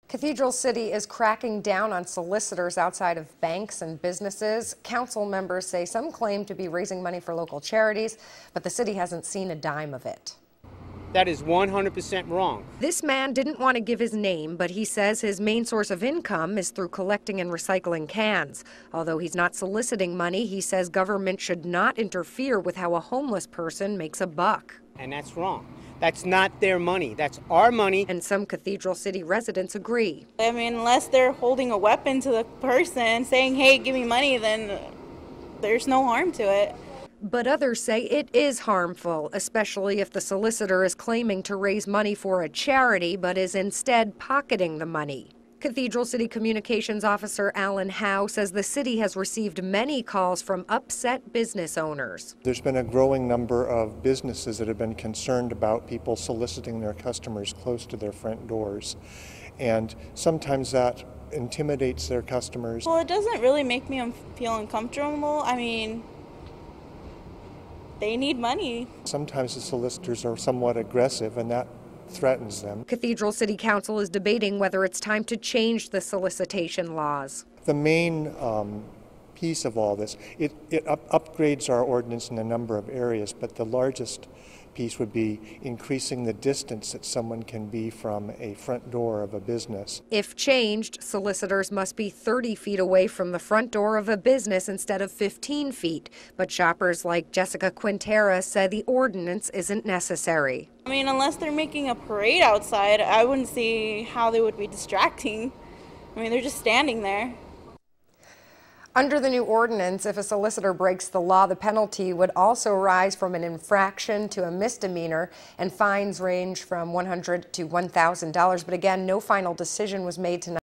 Cathedral City is cracking down on solicitors outside of banks and businesses. Council members say some claim to be raising money for local charities, but the city hasn't seen a dime of it. That is 100% wrong. This man didn't want to give his name, but he says his main source of income is through collecting and recycling cans. Although he's not soliciting money, he says government should not interfere with how a homeless person makes a buck. And that's wrong. That's not their money. That's our money. And some Cathedral City residents agree. I mean, unless they're holding a weapon to the person saying, hey, give me money, then there's no harm to it. But others say it is harmful, especially if the solicitor is claiming to raise money for a charity but is instead pocketing the money. Cathedral City Communications Officer Alan Howe says the city has received many calls from upset business owners. There's been a growing number of businesses that have been concerned about people soliciting their customers close to their front doors. And sometimes that intimidates their customers. Well, it doesn't really make me feel uncomfortable. I mean, they need money. Sometimes the solicitors are somewhat aggressive, and that threatens them. Cathedral City Council is debating whether it's time to change the solicitation laws. The main piece of all this, it upgrades our ordinance in a number of areas, but the largest piece would be increasing the distance that someone can be from a front door of a business. If changed, solicitors must be 30 feet away from the front door of a business instead of 15 feet. But shoppers like Jessica Quintera said the ordinance isn't necessary. I mean, unless they're making a parade outside, I wouldn't see how they would be distracting. I mean, they're just standing there. Under the new ordinance, if a solicitor breaks the law, the penalty would also rise from an infraction to a misdemeanor, and fines range from $100 to $1,000. But again, no final decision was made tonight.